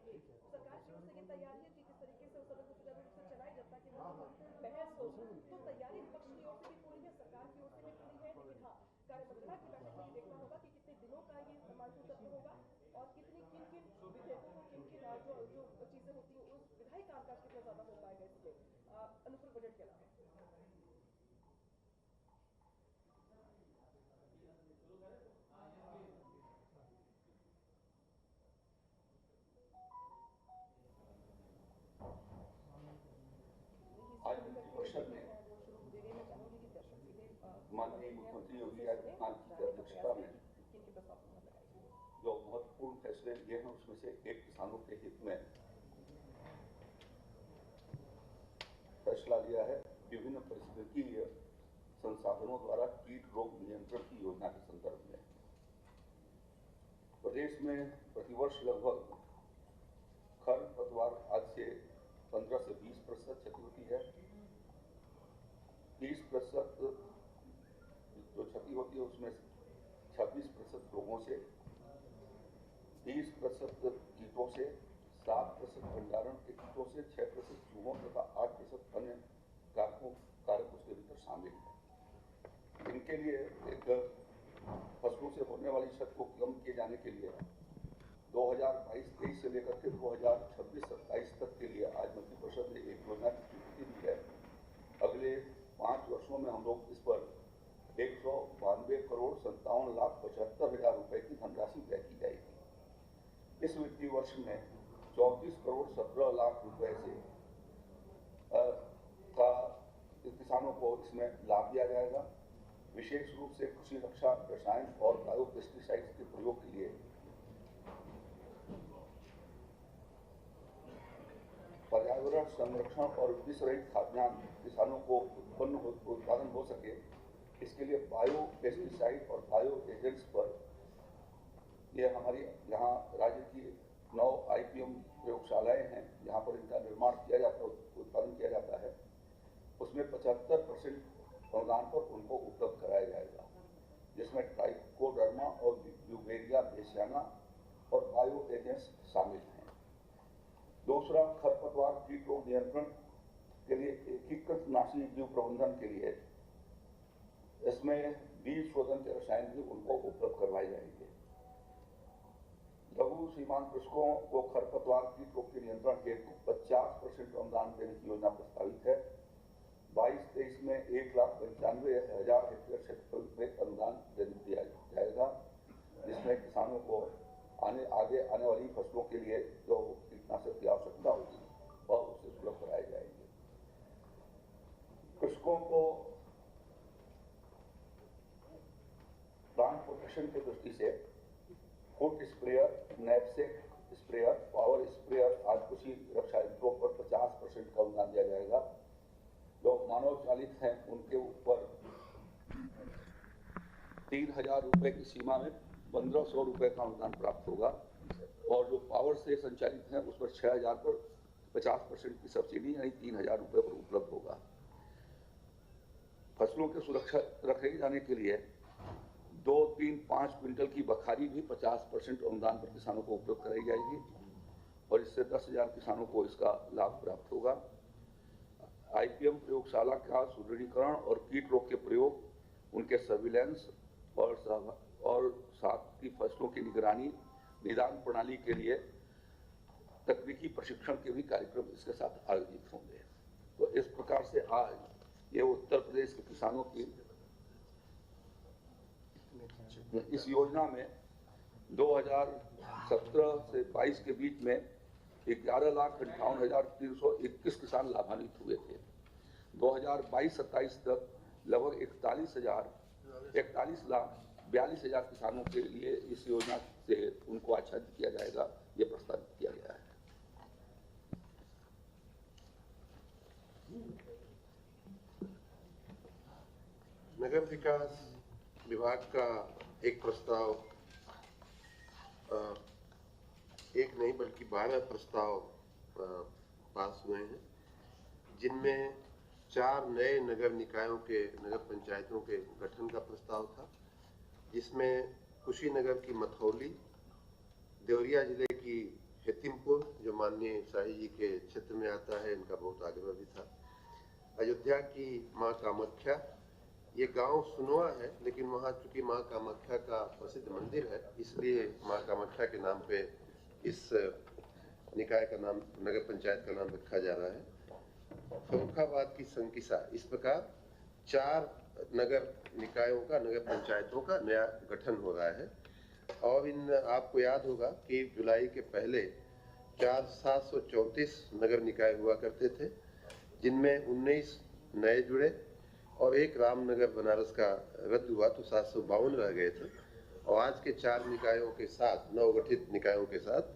आगे सरकार की ओर से ये तैयारी है कि किस तरीके से उस सदन को सुचारू रूप से चलाए जब तक कि बहस हो। तो तैयारी विपक्ष की ओर से भी पूरी है, सरकार की ओर से भी पूरी है, लेकिन हाँ, कार्यमंत्रणा की बैठक में ये देखना होगा कि कितने दिनों का ये मानसून सत्र होगा और कितनी किन किन विधेयकों को किन किन जो चीजें होती हैं उस विधायी कामकाज कितना ज्यादा हो पाएगा इसमें अनुपूरक बजट के अलावा। आज मंत्रिपरिषद में माननीय मुख्यमंत्री योगी आदित्यनाथ जी की अध्यक्षता में जो महत्वपूर्ण फैसले लिए हैं उसमें से एक किसानों के हित में फैसला लिया है। विभिन्न परिस्थितिकीय संसाधनों द्वारा कीट रोग नियंत्रण की योजना के संदर्भ में प्रदेश में प्रतिवर्ष लगभग खरपतवार आज से 15 से 20% क्षति होती है। 30% जो क्षति होती है उसमें 26% रोगों से, 30% कीटों से, 7% भंडारण के कीटों से, 6% चूहों तथा 8% अन्य कारक उसके भीतर शामिल है। इनके लिए एक फसलों से होने वाली क्षति को कम किए जाने के लिए 2022-23 से लेकर के 2026-27 तक के लिए आज मंत्रिपरिषद ने एक योजना की स्वीकृति दी है। अगले 5 वर्षों में हम लोग इस पर 192,57,75,000 रुपए की धनराशि तय की जाएगी। इस वित्तीय वर्ष में 34,17,00,000 रुपए से का किसानों को इसमें लाभ दिया जाएगा। विशेष रूप से कृषि रक्षा रसायन और बायो पेस्टिसाइड्स के प्रयोग के लिए पर्यावरण संरक्षण और विष रहित खाद्यान्न किसानों को उत्पादन हो सके, इसके लिए बायो पेस्टिसाइड और बायो एजेंट्स पर यह हमारी यहाँ राज्य की 9 IPM प्रयोगशालाएं हैं जहाँ पर इनका निर्माण किया जाता है, उत्पादन किया जाता है। उसमें 75% अनुदान पर उनको उपलब्ध कराया जाएगा, जिसमें ट्राइकोडर्मा और ब्यूवेरिया बेसियाना और बायो एजेंट्स शामिल हैं। दूसरा, खरपतवार कीट रोग नियंत्रण के लिए एकीकृत नाशी जीव प्रबंधन के लिए इसमें बीज शोधन के रसायन भी उनको उपलब्ध करवाए जाएंगे। लघु सीमांत कृषकों को खरपतवार कीट रोग के नियंत्रण हेतु 50% अनुदान देने की योजना प्रस्तावित है। 22-23 में 1,95,000 हेक्टेयर क्षेत्रफल में अनुदान दिया जाएगा, जिसमें किसानों को आगे आने वाली फसलों के लिए जो कीटनाशक की आवश्यकता होगी वह उससे सुलभ कराए जाएंगे। कृषकों को प्लांट प्रोटेक्शन की दृष्टि से foot sprayer, knapsack sprayer, power sprayer आदि कृषि रक्षा यंत्रों पर 50% का अनुदान दिया जाएगा। जो मानव चालित हैं उनके ऊपर 3,000 रुपए की सीमा में 1,500 रुपए का अनुदान प्राप्त होगा और जो पावर से संचालित हैं उस पर 6,000 पर 50% की सब्सिडी यानी 3,000 रुपए पर उपलब्ध होगा। फसलों की सुरक्षा रखे जाने के लिए 2, 3, 5 क्विंटल की बखारी भी 50% अनुदान पर किसानों को उपलब्ध कराई जाएगी और इससे 10,000 किसानों को इसका लाभ प्राप्त होगा। IPM प्रयोगशाला का सुदृढ़ीकरण और कीट रोग के प्रयोग, उनके सर्विलेंस और साथ ही फसलों की निगरानी निदान प्रणाली के लिए तकनीकी प्रशिक्षण के भी कार्यक्रम इसके साथ आयोजित होंगे। तो इस प्रकार से आज ये उत्तर प्रदेश के किसानों की इस योजना में 2017 से 22 के बीच में 11,58,321 किसान लाभान्वित हुए थे। 2022-27 तक लगभग 41,42,000 किसानों के लिए इस योजना से उनको आच्छादित किया जाएगा, ये प्रस्तावित किया गया है। नगर विकास विभाग का एक प्रस्ताव, एक नहीं बल्कि 12 प्रस्ताव पास हुए हैं, जिनमें 4 नए नगर निकायों के, नगर पंचायतों के गठन का प्रस्ताव था, जिसमें कुशीनगर की मथौली, देवरिया जिले की हेतिमपुर जो माननीय शाही जी के क्षेत्र में आता है, इनका बहुत आग्रह भी था। अयोध्या की माँ कामाख्या, ये गांव सुनवा है, लेकिन वहाँ चूंकि माँ कामाख्या का प्रसिद्ध मंदिर है, इसलिए माँ कामाख्या के नाम पे इस निकाय का नाम, नगर पंचायत का नाम रखा जा रहा है। फर्रुखाबाद की संकिसा, इस प्रकार 4 नगर निकायों का, नगर पंचायतों का नया गठन हो रहा है। और इन आपको याद होगा कि जुलाई के पहले 734 नगर निकाय हुआ करते थे, जिनमें 19 नए जुड़े और एक रामनगर बनारस का रद्द हुआ, तो 752 रह गए थे। और आज के 4 निकायों के साथ, नवगठित निकायों के साथ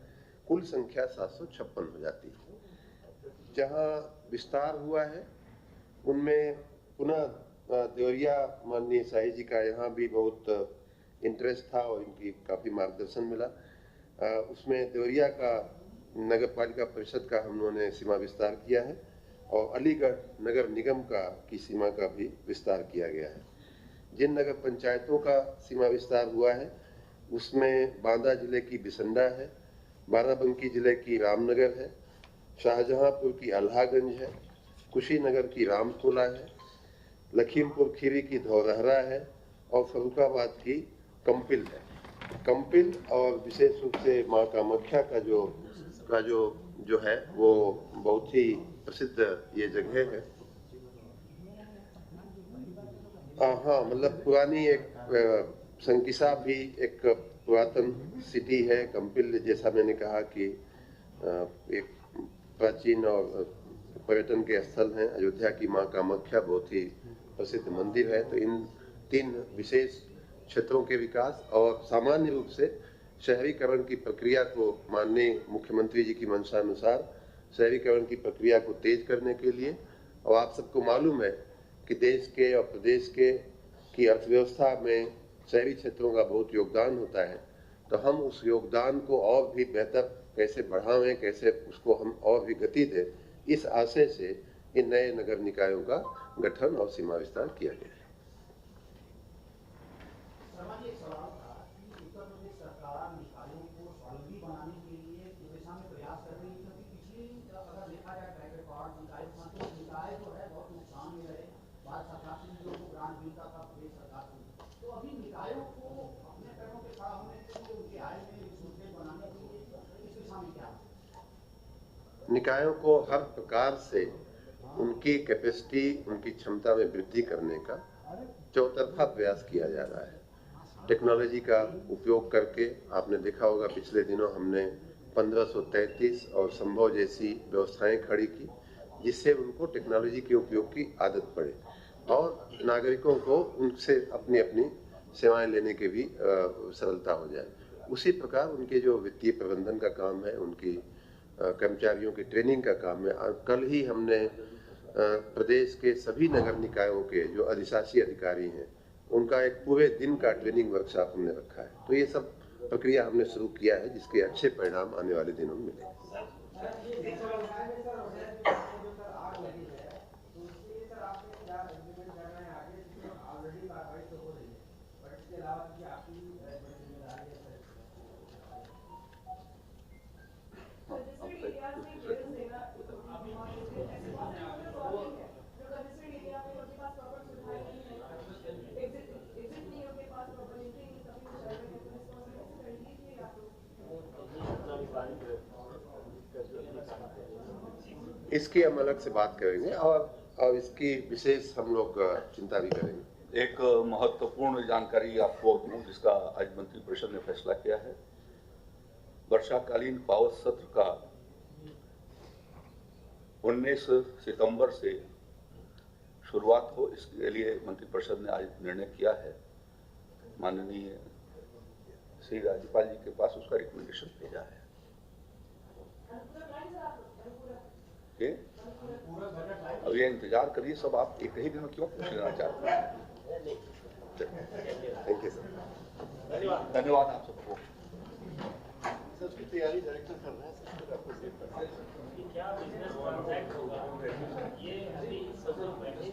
कुल संख्या 756 हो जाती है। जहां विस्तार हुआ है उनमें पुनः देवरिया माननीय शाही जी का यहाँ भी बहुत इंटरेस्ट था और इनकी काफ़ी मार्गदर्शन मिला। उसमें देवरिया का नगर पालिका परिषद का हम लोगों ने सीमा विस्तार किया है और अलीगढ़ नगर निगम की सीमा का भी विस्तार किया गया है। जिन नगर पंचायतों का सीमा विस्तार हुआ है उसमें बांदा जिले की बिसंडा है, बाराबंकी जिले की रामनगर है, शाहजहांपुर की अल्हागंज है, कुशीनगर की रामतोला है, लखीमपुर खीरी की धौरहरा है और फर्रुखाबाद की कंपिल है। कंपिल और विशेष रूप से माँ कामाख्या का जो है वो बहुत ही प्रसिद्ध ये जगह है। हाँ, मतलब पुरानी एक संकिसा भी एक पुरातन सिटी है। कंपिल, जैसा मैंने कहा कि एक प्राचीन और पर्यटन के स्थल हैं। अयोध्या की माँ कामाख्या बहुत ही प्रसिद्ध मंदिर है। तो इन 3 विशेष क्षेत्रों के विकास और सामान्य रूप से शहरीकरण की प्रक्रिया को, माननीय मुख्यमंत्री जी की मंशा अनुसार शहरीकरण की प्रक्रिया को तेज करने के लिए, और आप सबको मालूम है कि देश के और प्रदेश की अर्थव्यवस्था में शहरी क्षेत्रों का बहुत योगदान होता है, तो हम उस योगदान को और भी बेहतर कैसे बढ़ावें, कैसे उसको हम और भी गति दें, इस आशय से इन नए नगर निकायों का गठन और सीमा विस्तार किया गया है। एक सवाल था कि उत्तर प्रदेश सरकार निकायों को स्वावलंबी बनाने के लिए इस दिशा में प्रयास कर रही है, क्योंकि पिछली अगर देखा जाए ट्रैक रिकॉर्ड निकाय जो है बहुत नुकसान में रहे। भारत सरकार से लोगों को ग्रांट मिलता था, प्रदेश सरकार से। तो अभी निकायों को अपने पैरों पे खड़ा होने के लिए, उनके आय में सुदृढ़ बनाने के लिए इस दिशा में क्या? निकायों को हर प्रकार से उनकी कैपेसिटी, उनकी क्षमता में वृद्धि करने का चौतरफा प्रयास किया जा रहा है। टेक्नोलॉजी का उपयोग करके आपने देखा होगा पिछले दिनों हमने 1533 और संभव जैसी व्यवस्थाएं खड़ी की, जिससे उनको टेक्नोलॉजी के उपयोग की आदत पड़े और नागरिकों को उनसे अपनी अपनी सेवाएं लेने के भी सरलता हो जाए। उसी प्रकार उनके जो वित्तीय प्रबंधन का काम है, उनकी कर्मचारियों की ट्रेनिंग का काम है। कल ही हमने प्रदेश के सभी नगर निकायों के जो अधिशासी अधिकारी हैं उनका एक पूरे दिन का ट्रेनिंग वर्कशॉप हमने रखा है। तो ये सब प्रक्रिया हमने शुरू किया है, जिसके अच्छे परिणाम आने वाले दिनों में मिलेंगे। इसकी हम अलग से बात करेंगे और इसकी विशेष हम लोग चिंता भी करेंगे। एक महत्वपूर्ण जानकारी आपको दूं, जिसका आज मंत्रिपरिषद ने फैसला किया है। वर्षाकालीन पावर सत्र का 19 सितंबर से शुरुआत हो, इसके लिए मंत्रिपरिषद ने आज निर्णय किया है। माननीय श्री राज्यपाल जी के पास उसका रिकमेंडेशन भेजा है। अब ये इंतजार करिए सब, आप एक ही दिन में क्यों पूछ लेना चाहते हैं? Thank you sir. धन्यवाद आप सबको। सर उसकी तैयारी डायरेक्टर कर रहे हैं सर, आपको सेव करना है। क्या बिजनेस कॉन्ट्रैक्ट होगा ये अभी सब लोग बैठे